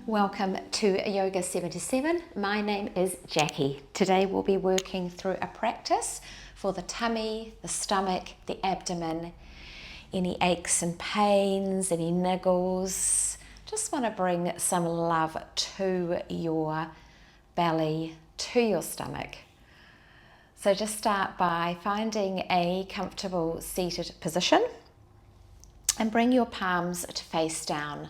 Welcome to Yoga 77. My name is Jackie. Today we'll be working through a practice for the tummy, the stomach, the abdomen, any aches and pains, any niggles. Just want to bring some love to your belly, to your stomach. So just start by finding a comfortable seated position and bring your palms to face down.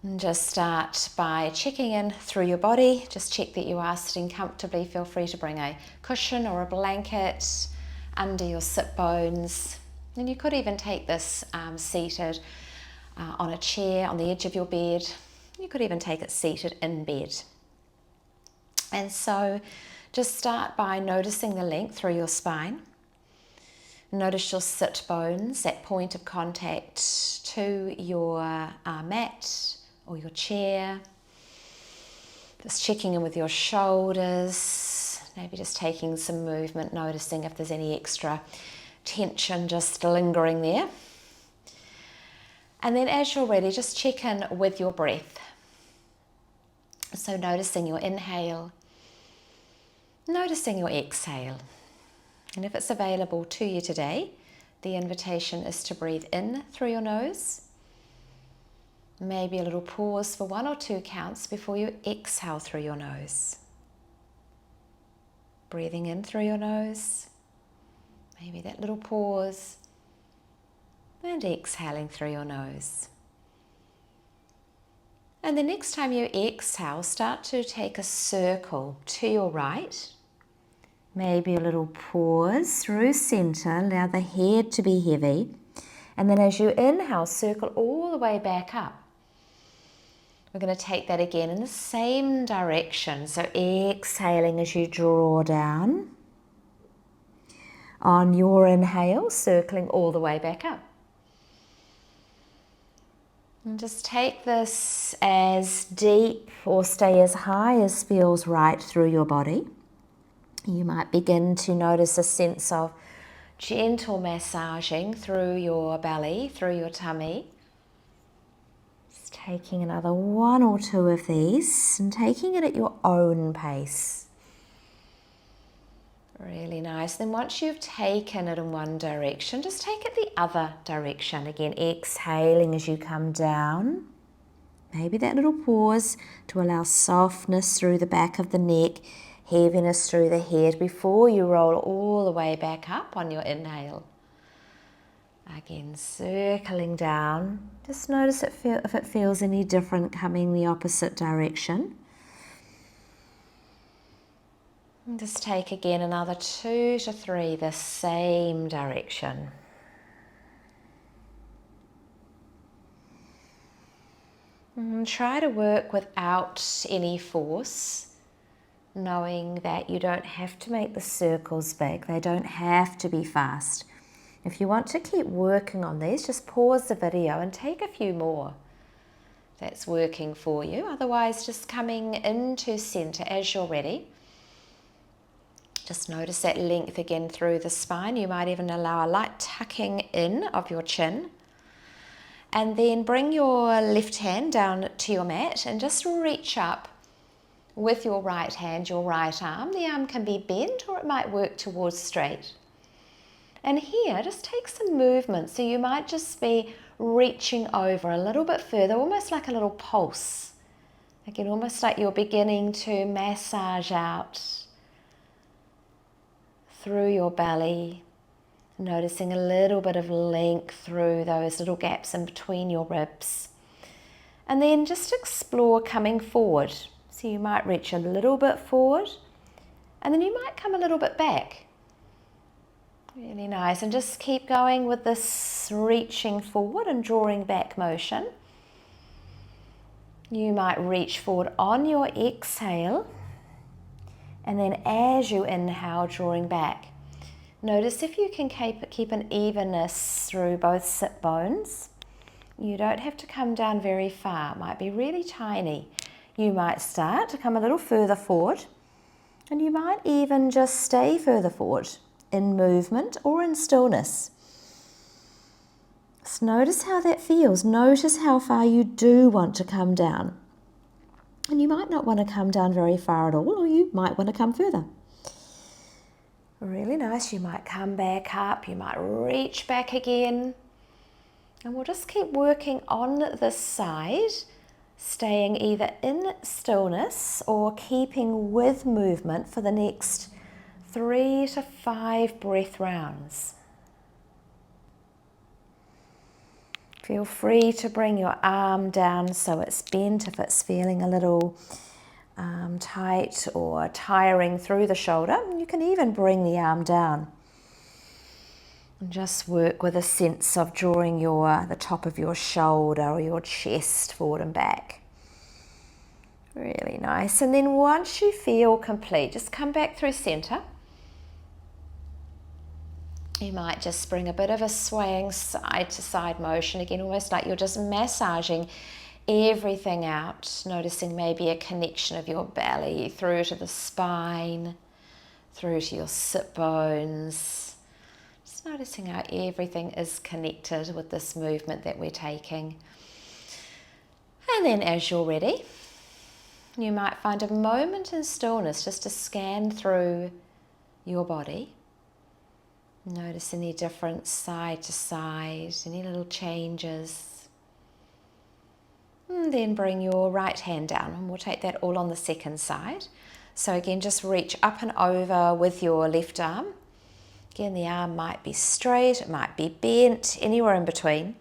And just start by checking in through your body. Just check that you are sitting comfortably. Feel free to bring a cushion or a blanket under your sit bones. And you could even take this seated on a chair on the edge of your bed. You could even take it seated in bed. And so just start by noticing the length through your spine. Notice your sit bones, that point of contact to your mat or your chair. Just checking in with your shoulders, maybe just taking some movement, noticing if there's any extra tension just lingering there. And then as you're ready, just check in with your breath. So noticing your inhale, noticing your exhale. And if it's available to you today, the invitation is to breathe in through your nose. Maybe a little pause for 1 or 2 counts before you exhale through your nose. Breathing in through your nose. Maybe that little pause. And exhaling through your nose. And the next time you exhale, start to take a circle to your right. Maybe a little pause through center, allow the head to be heavy. And then as you inhale, circle all the way back up. We're going to take that again in the same direction. So exhaling as you draw down. On your inhale, circling all the way back up. And just take this as deep or stay as high as feels right through your body. You might begin to notice a sense of gentle massaging through your belly, through your tummy. Just taking another 1 or 2 of these and taking it at your own pace. Really nice. Then once you've taken it in one direction, just take it the other direction. Again, exhaling as you come down. Maybe that little pause to allow softness through the back of the neck, heaviness through the head before you roll all the way back up on your inhale. Again, circling down. Just notice if it feels any different coming the opposite direction. And just take again another 2 to 3 the same direction. And try to work without any force, knowing that you don't have to make the circles big. They don't have to be fast. If you want to keep working on these, just pause the video and take a few more. That's working for you. Otherwise, just coming into center as you're ready. Just notice that length again through the spine. You might even allow a light tucking in of your chin. And then bring your left hand down to your mat and just reach up with your right hand, your right arm. The arm can be bent or it might work towards straight. And here, just take some movement. So you might just be reaching over a little bit further, almost like a little pulse. Again, almost like you're beginning to massage out through your belly, noticing a little bit of length through those little gaps in between your ribs. And then just explore coming forward. So you might reach a little bit forward and then you might come a little bit back. Really nice. And just keep going with this reaching forward and drawing back motion. You might reach forward on your exhale and then as you inhale, drawing back. Notice if you can keep an evenness through both sit bones. You don't have to come down very far. It might be really tiny. You might start to come a little further forward and you might even just stay further forward in movement or in stillness. Just notice how that feels. Notice how far you do want to come down. And you might not want to come down very far at all, or you might want to come further. Really nice. You might come back up, you might reach back again. And we'll just keep working on this side, staying either in stillness or keeping with movement for the next 3 to 5 breath rounds. Feel free to bring your arm down so it's bent if it's feeling a little tight or tiring through the shoulder. You can even bring the arm down. And just work with a sense of drawing the top of your shoulder or your chest forward and back. Really nice. And then once you feel complete, just come back through center. You might just bring a bit of a swaying side to side motion, again, almost like you're just massaging everything out, noticing maybe a connection of your belly through to the spine, through to your sit bones. Just noticing how everything is connected with this movement that we're taking. And then as you're ready, you might find a moment in stillness just to scan through your body. Notice any difference side to side, any little changes. And then bring your right hand down, and we'll take that all on the second side. So again, just reach up and over with your left arm. Again, the arm might be straight, it might be bent, anywhere in between.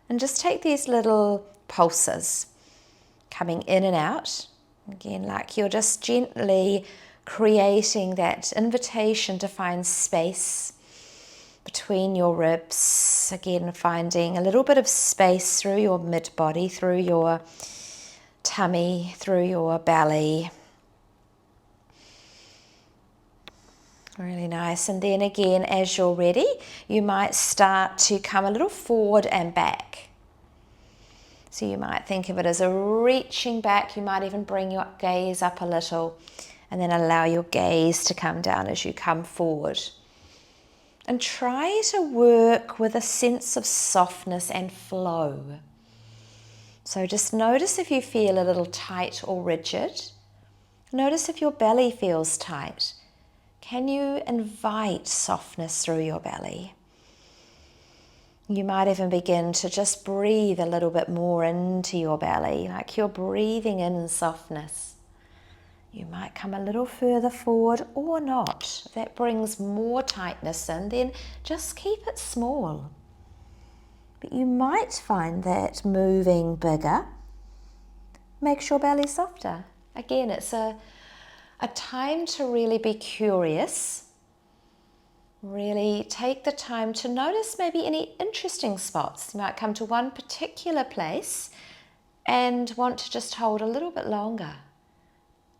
And just take these little pulses coming in and out. Again, like you're just gently creating that invitation to find space between your ribs. Again, finding a little bit of space through your mid-body, through your tummy, through your belly. Really nice. And then again, as you're ready, you might start to come a little forward and back. So you might think of it as a reaching back. You might even bring your gaze up a little and then allow your gaze to come down as you come forward. And try to work with a sense of softness and flow. So just notice if you feel a little tight or rigid. Notice if your belly feels tight. Can you invite softness through your belly? You might even begin to just breathe a little bit more into your belly, like you're breathing in softness. You might come a little further forward or not. If that brings more tightness in, then just keep it small. But you might find that moving bigger makes your belly softer. Again, it's a time to really be curious. Really take the time to notice maybe any interesting spots. You might come to one particular place and want to just hold a little bit longer.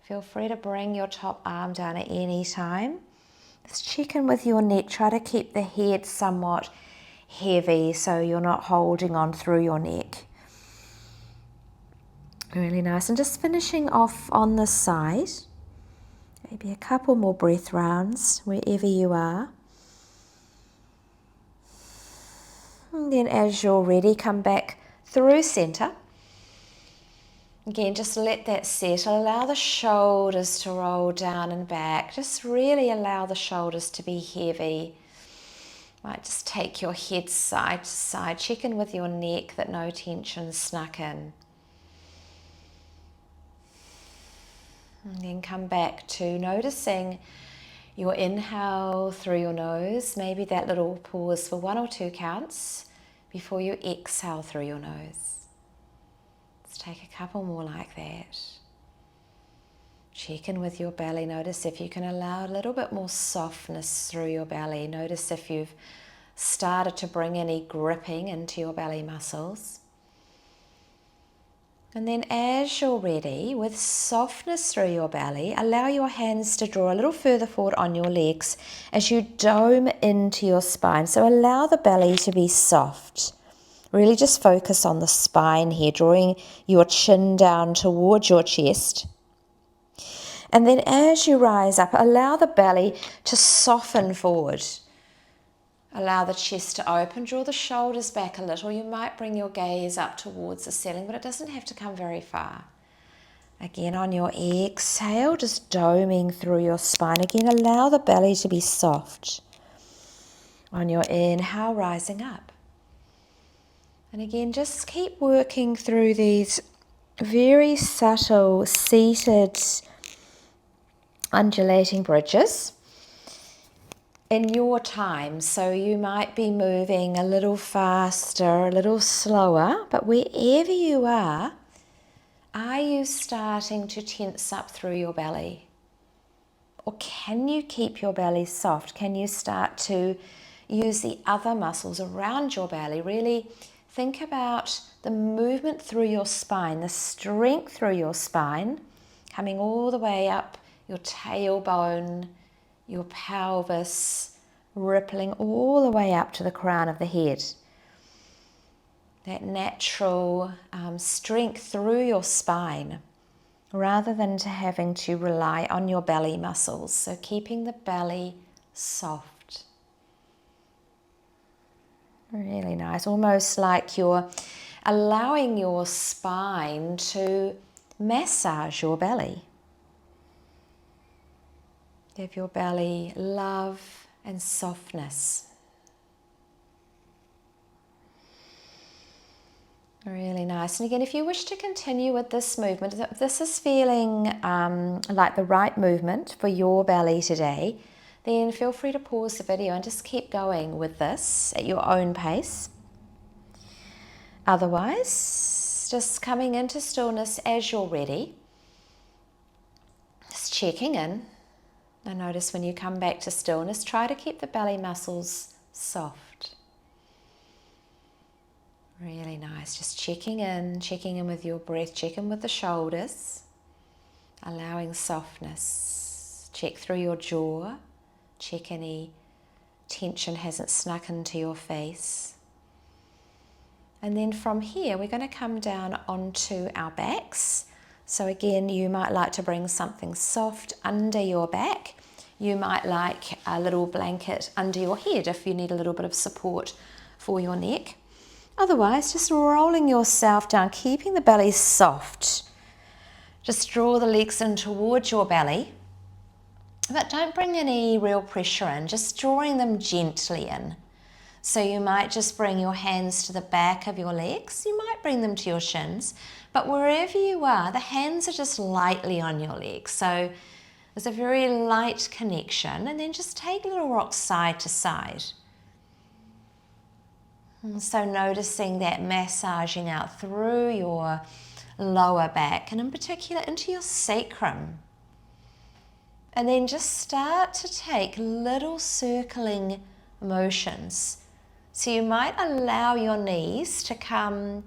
Feel free to bring your top arm down at any time. Just check in with your neck. Try to keep the head somewhat heavy so you're not holding on through your neck. Really nice. And just finishing off on this side. Maybe a couple more breath rounds wherever you are. And then as you're ready, come back through center. Again, just let that settle. Allow the shoulders to roll down and back. Just really allow the shoulders to be heavy. Might just take your head side to side. Check in with your neck that no tension snuck in. And then come back to noticing your inhale through your nose. Maybe that little pause for 1 or 2 counts before you exhale through your nose. Take a couple more like that. Check in with your belly. Notice if you can allow a little bit more softness through your belly. Notice if you've started to bring any gripping into your belly muscles. And then as you're ready, with softness through your belly, allow your hands to draw a little further forward on your legs as you dome into your spine. So allow the belly to be soft. Really just focus on the spine here, drawing your chin down towards your chest. And then as you rise up, allow the belly to soften forward. Allow the chest to open, draw the shoulders back a little. You might bring your gaze up towards the ceiling, but it doesn't have to come very far. Again, on your exhale, just doming through your spine. Again, allow the belly to be soft. On your inhale, rising up. And again, just keep working through these very subtle, seated, undulating bridges in your time. So you might be moving a little faster, a little slower, but wherever you are you starting to tense up through your belly? Or can you keep your belly soft? Can you start to use the other muscles around your belly? Really think about the movement through your spine, the strength through your spine, coming all the way up your tailbone, your pelvis, rippling all the way up to the crown of the head. That natural strength through your spine, rather than having to rely on your belly muscles. So keeping the belly soft. Really nice, almost like you're allowing your spine to massage your belly. Give your belly love and softness. Really nice. And again, if you wish to continue with this movement, if this is feeling like the right movement for your belly today, then feel free to pause the video and just keep going with this at your own pace. Otherwise, just coming into stillness as you're ready. Just checking in. And notice when you come back to stillness, try to keep the belly muscles soft. Really nice. Just checking in with your breath, check in with the shoulders, allowing softness. Check through your jaw, check any tension hasn't snuck into your face. And then from here, we're going to come down onto our backs. So again, you might like to bring something soft under your back. You might like a little blanket under your head if you need a little bit of support for your neck. Otherwise, just rolling yourself down, keeping the belly soft. Just draw the legs in towards your belly, but don't bring any real pressure in, just drawing them gently in. So you might just bring your hands to the back of your legs, you might bring them to your shins, but wherever you are, the hands are just lightly on your legs. So there's a very light connection, and then just take little rocks side to side. So noticing that massaging out through your lower back and in particular into your sacrum. And then just start to take little circling motions. So you might allow your knees to come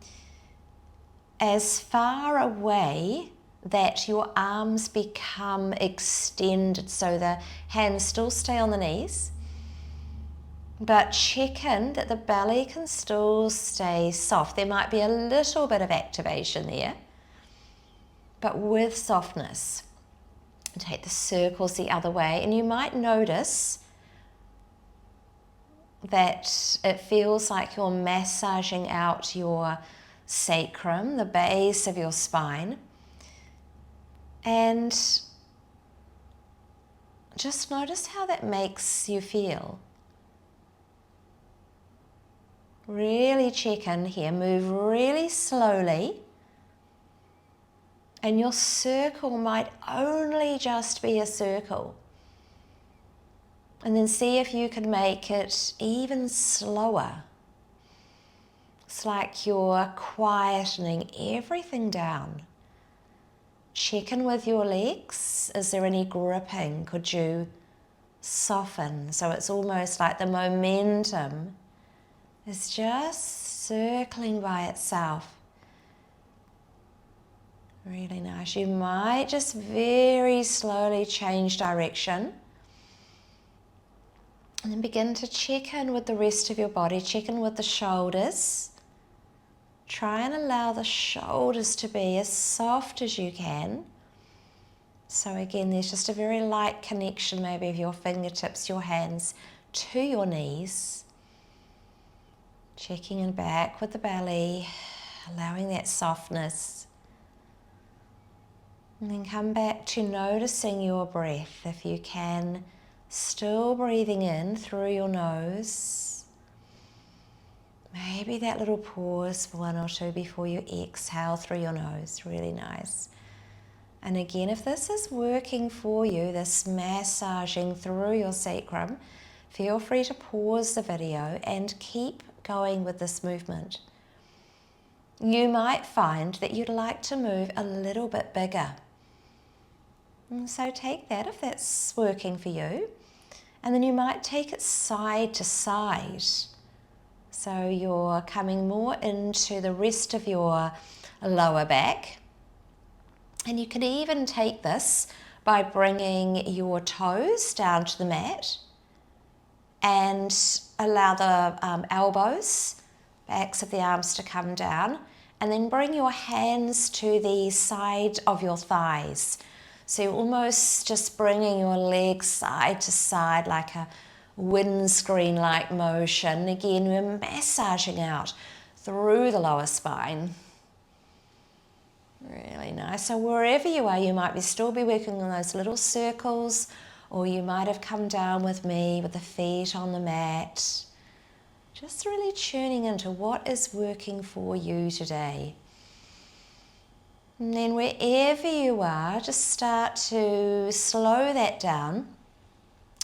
as far away that your arms become extended, so the hands still stay on the knees. But check in that the belly can still stay soft. There might be a little bit of activation there, but with softness. And take the circles the other way, and you might notice that it feels like you're massaging out your sacrum, the base of your spine, and just notice how that makes you feel. Really check in here, move really slowly, and your circle might only just be a circle. And then see if you can make it even slower. It's like you're quietening everything down. Check in with your legs. Is there any gripping? Could you soften? So it's almost like the momentum is just circling by itself. Really nice. You might just very slowly change direction and then begin to check in with the rest of your body. Check in with the shoulders. Try and allow the shoulders to be as soft as you can. So again, there's just a very light connection maybe of your fingertips, your hands to your knees. Checking in back with the belly, allowing that softness. And then come back to noticing your breath, if you can, still breathing in through your nose. Maybe that little pause for 1 or 2 before you exhale through your nose, really nice. And again, if this is working for you, this massaging through your sacrum, feel free to pause the video and keep going with this movement. You might find that you'd like to move a little bit bigger. And so take that if that's working for you. And then you might take it side to side. So you're coming more into the rest of your lower back. And you can even take this by bringing your toes down to the mat and allow the elbows, backs of the arms to come down, and then bring your hands to the side of your thighs. So you're almost just bringing your legs side to side like a windscreen-like motion. Again, we're massaging out through the lower spine. Really nice. So wherever you are, you might still be working on those little circles, or you might have come down with me with the feet on the mat. Just really tuning into what is working for you today. And then wherever you are, just start to slow that down.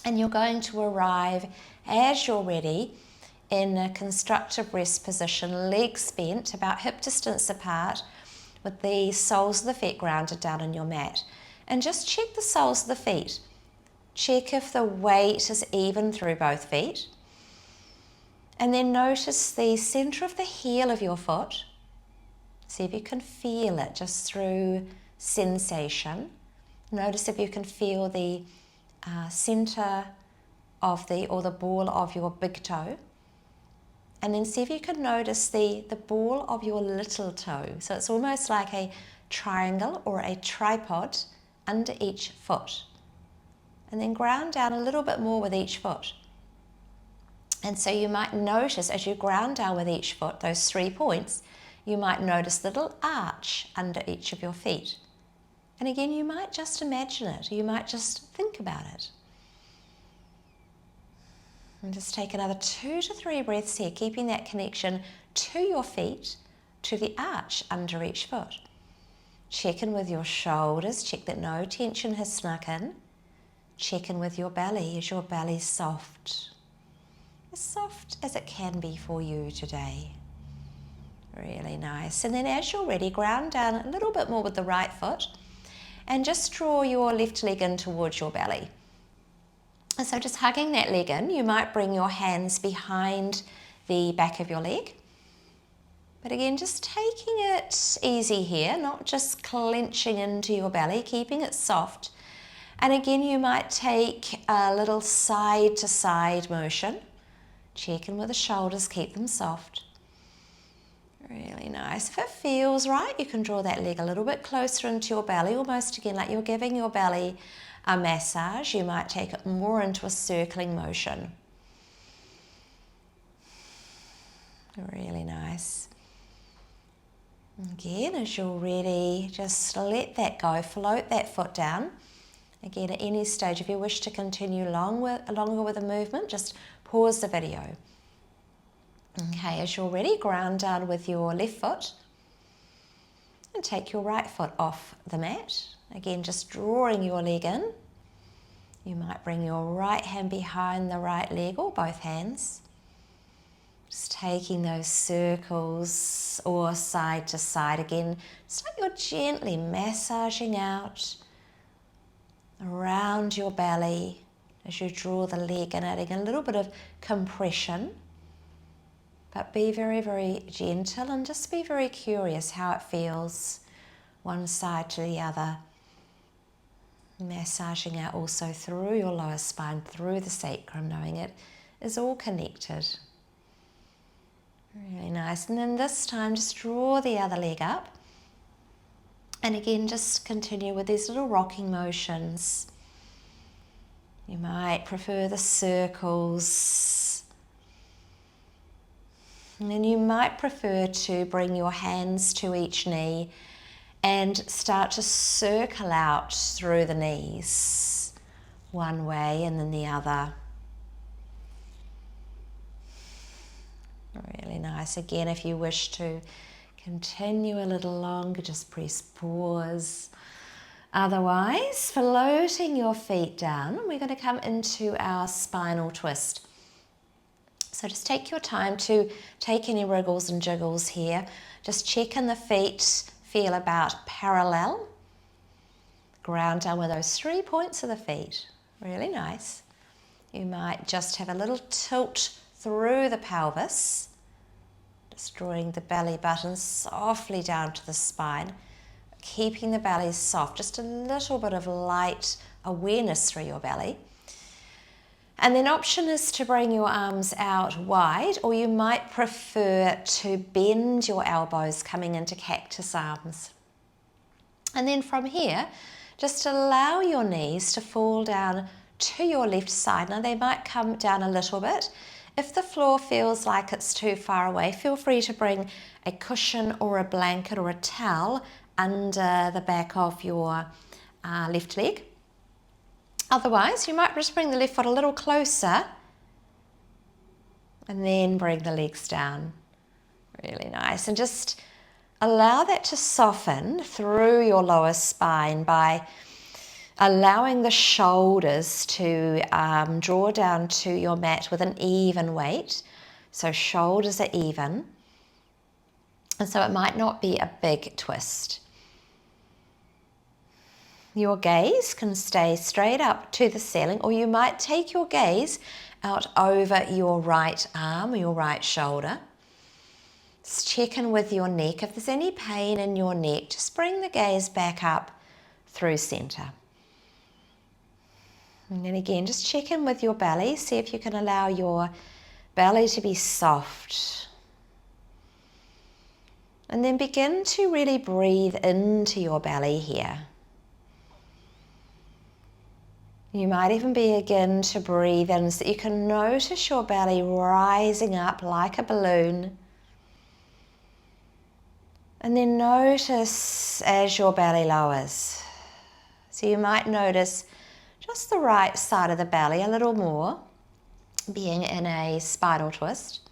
And you're going to arrive, as you're ready, in a constructive rest position, legs bent about hip distance apart, with the soles of the feet grounded down on your mat. And just check the soles of the feet. Check if the weight is even through both feet. And then notice the center of the heel of your foot. See if you can feel it just through sensation. Notice if you can feel the center of the ball of your big toe. And then see if you can notice the ball of your little toe. So it's almost like a triangle or a tripod under each foot. And then ground down a little bit more with each foot. And so you might notice as you ground down with each foot, those 3 points, you might notice the little arch under each of your feet. And again, you might just imagine it. You might just think about it. And just take another 2 to 3 breaths here, keeping that connection to your feet, to the arch under each foot. Check in with your shoulders, check that no tension has snuck in. Check in with your belly. Is your belly soft? As soft as it can be for you today. Really nice. And then as you're ready, ground down a little bit more with the right foot and just draw your left leg in towards your belly. And so just hugging that leg in, you might bring your hands behind the back of your leg. But again, just taking it easy here, not just clenching into your belly, keeping it soft. And again, you might take a little side to side motion. Check in with the shoulders, keep them soft. Really nice. If it feels right, you can draw that leg a little bit closer into your belly, almost again like you're giving your belly a massage. You might take it more into a circling motion. Really nice. Again, as you're ready, just let that go, float that foot down. Again, at any stage, if you wish to continue longer with the movement, just pause the video. Okay, as you're ready, ground down with your left foot and take your right foot off the mat. Again, just drawing your leg in. You might bring your right hand behind the right leg or both hands. Just taking those circles or side to side again. It's like you're gently massaging out around your belly as you draw the leg in, adding a little bit of compression. But be very, very gentle and just be very curious how it feels one side to the other. Massaging out also through your lower spine, through the sacrum, knowing it is all connected. Really nice. And then this time just draw the other leg up. And again, just continue with these little rocking motions. You might prefer the circles. And then you might prefer to bring your hands to each knee and start to circle out through the knees, one way and then the other. Really nice. Again, if you wish to continue a little longer, just press pause. Otherwise, floating your feet down, we're going to come into our spinal twist. So just take your time to take any wriggles and jiggles here. Just check in the feet, feel about parallel. Ground down with those 3 points of the feet. Really nice. You might just have a little tilt through the pelvis, just drawing the belly button softly down to the spine, keeping the belly soft, just a little bit of light awareness through your belly. And then option is to bring your arms out wide, or you might prefer to bend your elbows coming into cactus arms. And then from here, just allow your knees to fall down to your left side. Now they might come down a little bit. If the floor feels like it's too far away, feel free to bring a cushion or a blanket or a towel under the back of your left leg. Otherwise, you might just bring the left foot a little closer and then bring the legs down. Really nice. And just allow that to soften through your lower spine by allowing the shoulders to draw down to your mat with an even weight. So shoulders are even. And so it might not be a big twist. Your gaze can stay straight up to the ceiling, or you might take your gaze out over your right arm or your right shoulder. Just check in with your neck. If there's any pain in your neck, just bring the gaze back up through center. And then again, just check in with your belly. See if you can allow your belly to be soft. And then begin to really breathe into your belly here. You might even begin to breathe in so that you can notice your belly rising up like a balloon. And then notice as your belly lowers. So you might notice just the right side of the belly a little more, being in a spinal twist.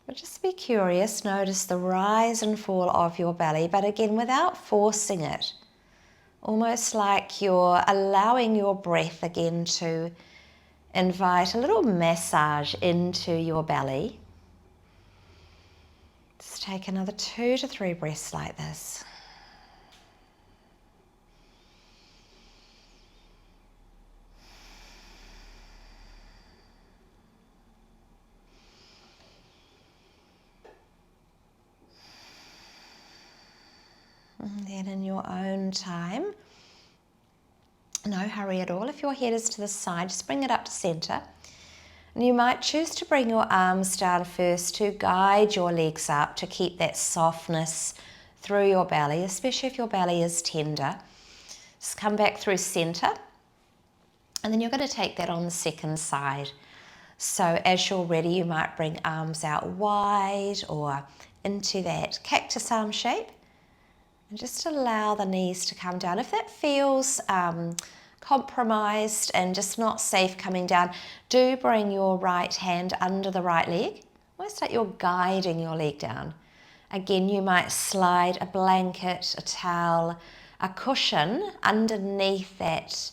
But just be curious, notice the rise and fall of your belly, but again without forcing it. Almost like you're allowing your breath again to invite a little massage into your belly. Just take another 2 to 3 breaths like this. And then in your own time, no hurry at all. If your head is to the side, just bring it up to center. And you might choose to bring your arms down first to guide your legs up, to keep that softness through your belly, especially if your belly is tender. Just come back through center. And then you're going to take that on the second side. So as you're ready, you might bring arms out wide or into that cactus arm shape. And just allow the knees to come down. If that feels compromised and just not safe coming down, do bring your right hand under the right leg. Almost like you're guiding your leg down. Again, you might slide a blanket, a towel, a cushion underneath that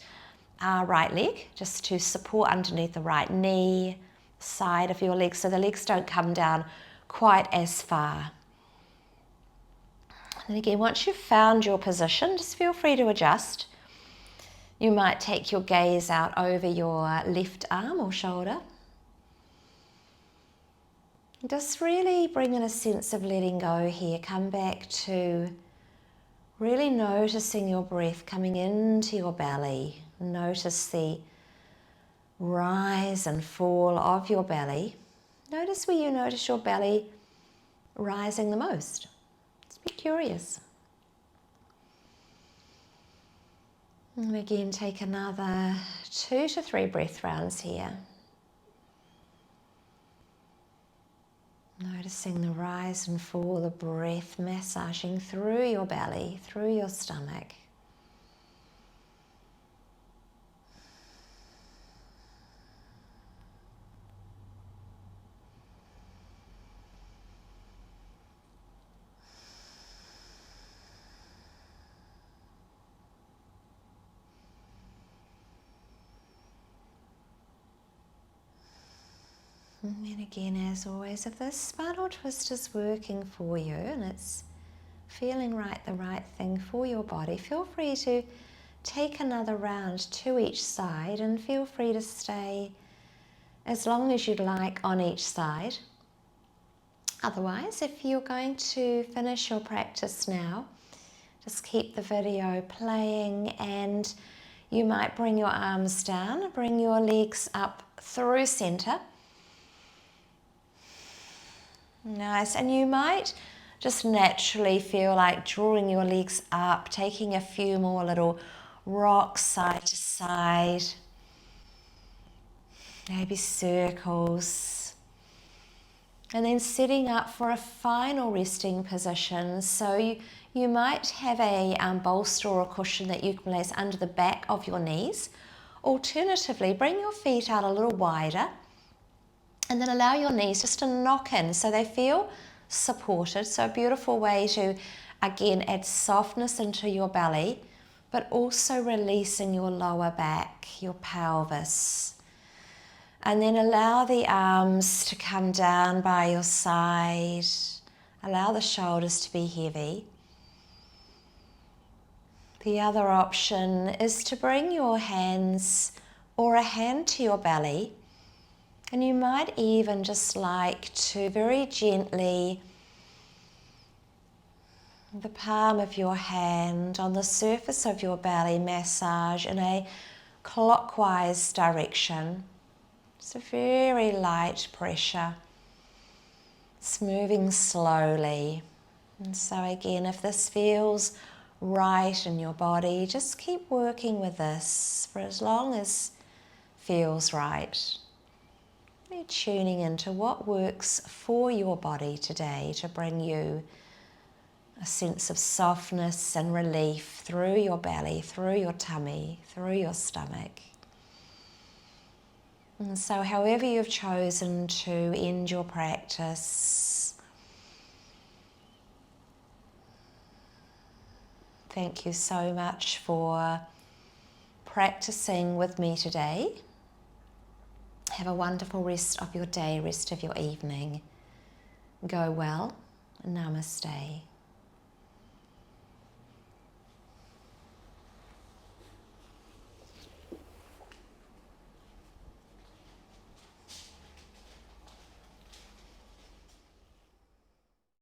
right leg, just to support underneath the right knee, side of your leg, so the legs don't come down quite as far. And again, once you've found your position, just feel free to adjust. You might take your gaze out over your left arm or shoulder. Just really bring in a sense of letting go here. Come back to really noticing your breath coming into your belly. Notice the rise and fall of your belly. Notice where you notice your belly rising the most. Just be curious. And again, take another 2 to 3 breath rounds here. Noticing the rise and fall of breath massaging through your belly, through your stomach. And then again, as always, if this spinal twist is working for you and it's feeling the right thing for your body, feel free to take another round to each side and feel free to stay as long as you'd like on each side. Otherwise, if you're going to finish your practice now, just keep the video playing and you might bring your arms down, bring your legs up through center. Nice, and you might just naturally feel like drawing your legs up, taking a few more little rocks side to side, maybe circles, and then setting up for a final resting position. So you might have a bolster or a cushion that you can place under the back of your knees. Alternatively, bring your feet out a little wider and then allow your knees just to knock in so they feel supported. So a beautiful way to, again, add softness into your belly, but also releasing your lower back, your pelvis. And then allow the arms to come down by your side. Allow the shoulders to be heavy. The other option is to bring your hands or a hand to your belly. And you might even just like to very gently, the palm of your hand on the surface of your belly, massage in a clockwise direction. It's a very light pressure. It's moving slowly. And so again, if this feels right in your body, just keep working with this for as long as feels right. Really tuning into what works for your body today to bring you a sense of softness and relief through your belly, through your tummy, through your stomach. And so however you've chosen to end your practice, thank you so much for practicing with me today. Have a wonderful rest of your day, rest of your evening. Go well. Namaste.